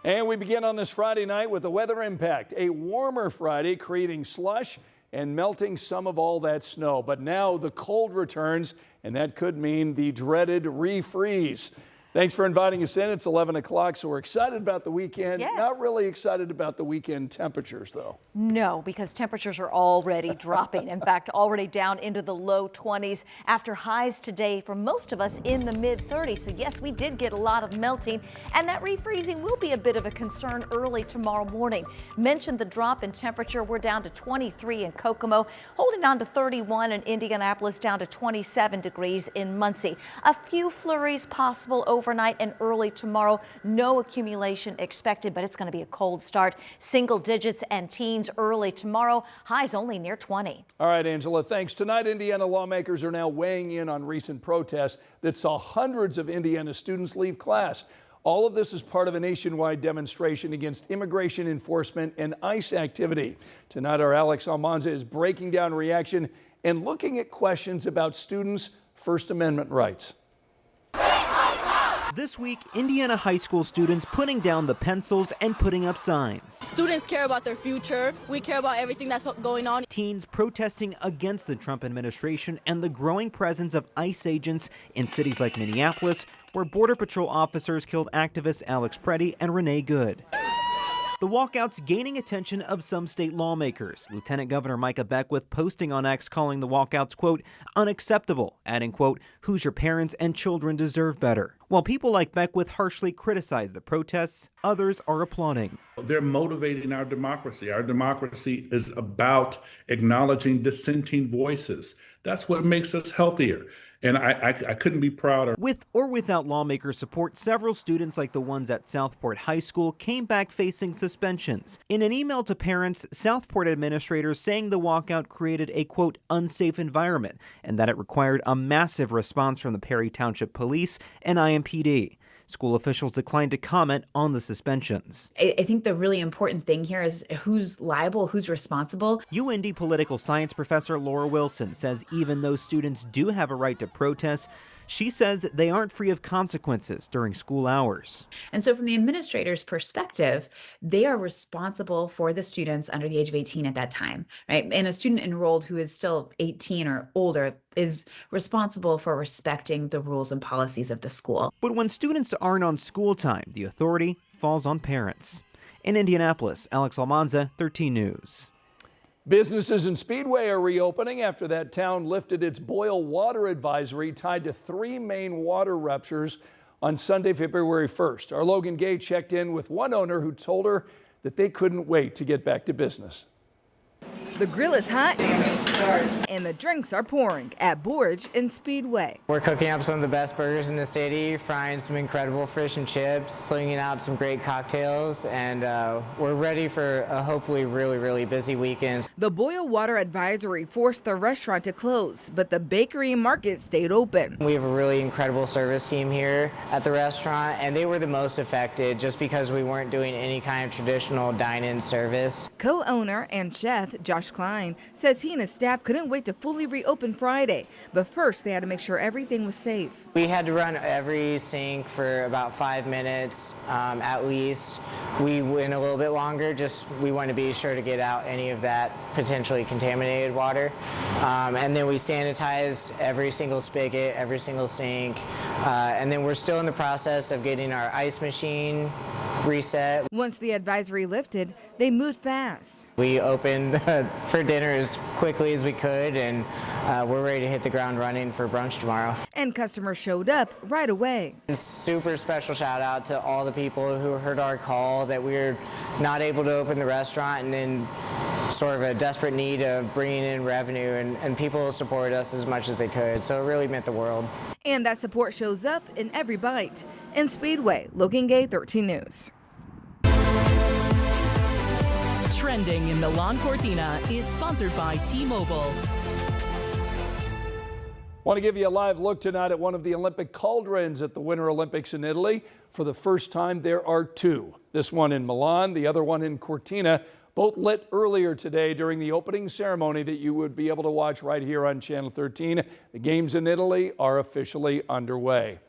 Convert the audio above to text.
And we begin on this Friday night with the weather impact. A warmer Friday creating slush and melting some of all that snow. But now the cold returns, and that could mean the dreaded refreeze. Thanks for inviting us in. It's 11 o'clock, so we're excited about the weekend. Yes. Not really excited about the weekend temperatures, though. No, because temperatures are already dropping. In fact, already down into the low 20s after highs today for most of us in the mid 30s. So yes, we did get a lot of melting, and that refreezing will be a bit of a concern early tomorrow morning. Mentioned the drop in temperature. We're down to 23 in Kokomo, holding on to 31 in Indianapolis, down to 27 degrees in Muncie. A few flurries possible overnight and early tomorrow. No accumulation expected, but it's going to be a cold start. Single digits and teens early tomorrow. Highs only near 20. All right, Angela, thanks. Tonight, Indiana lawmakers are now weighing in on recent protests that saw hundreds of Indiana students leave class. All of this is part of a nationwide demonstration against immigration enforcement and ICE activity. Tonight, our Alex Almanza is breaking down reaction and looking at questions about students' First Amendment rights. This week, Indiana high school students putting down the pencils and putting up signs. Students care about their future. We care about everything that's going on. Teens protesting against the Trump administration and the growing presence of ICE agents in cities like Minneapolis, where Border Patrol officers killed activists Alex Preddy and Renee Good. The walkouts gaining attention of some state lawmakers. Lieutenant Governor Micah Beckwith posting on X calling the walkouts, quote, unacceptable, adding, quote, Hoosier parents and children deserve better. While people like Beckwith harshly criticize the protests, others are applauding. They're motivating our democracy. Our democracy is about acknowledging dissenting voices. That's what makes us healthier. And I couldn't be prouder. With or without lawmaker support, several students like the ones at Southport High School came back facing suspensions. In an email to parents, Southport administrators saying the walkout created a, quote, unsafe environment and that it required a massive response from the Perry Township Police and IMPD. School officials declined to comment on the suspensions. I think the really important thing here is who's liable, who's responsible. UND political science professor Laura Wilson says even though students do have a right to protest, she says they aren't free of consequences during school hours. And so from the administrator's perspective, they are responsible for the students under the age of 18 at that time, right? And a student enrolled who is still 18 or older is responsible for respecting the rules and policies of the school. But when students aren't on school time, the authority falls on parents. In Indianapolis, Alex Almanza, 13 News. Businesses in Speedway are reopening after that town lifted its boil water advisory tied to 3 main water ruptures on Sunday, February 1st. Our Logan Gay checked in with one owner who told her that they couldn't wait to get back to business. The grill is hot and the drinks are pouring at Borge and Speedway. We're cooking up some of the best burgers in the city, frying some incredible fish and chips, slinging out some great cocktails, and we're ready for a hopefully really busy weekend. The boil water advisory forced the restaurant to close, but the bakery and market stayed open. We have a really incredible service team here at the restaurant, and they were the most affected just because we weren't doing any kind of traditional dine-in service. Co-owner and chef Josh Klein says he and his staff couldn't wait to fully reopen Friday, but first they had to make sure everything was safe. We had to run every sink for about 5 minutes at least. We went a little bit longer, just we wanted to be sure to get out any of that potentially contaminated water. And then we sanitized every single spigot, every single sink. And then we're still in the process of getting our ice machine reset. Once the advisory lifted, they moved fast. We opened for dinner as quickly as we could, and we're ready to hit the ground running for brunch tomorrow. And customers showed up right away. Super special shout out to all the people who heard our call that we were not able to open the restaurant and in sort of a desperate need of bringing in revenue, and people supported us as much as they could, so it really meant the world. And that support shows up in every bite. In Speedway, Logan Gay, 13 News. Trending in Milan Cortina is sponsored by T-Mobile. Want to give you a live look tonight at one of the Olympic cauldrons at the Winter Olympics in Italy. For the first time, there are 2. This one in Milan, the other one in Cortina. Both lit earlier today during the opening ceremony that you would be able to watch right here on Channel 13. The games in Italy are officially underway.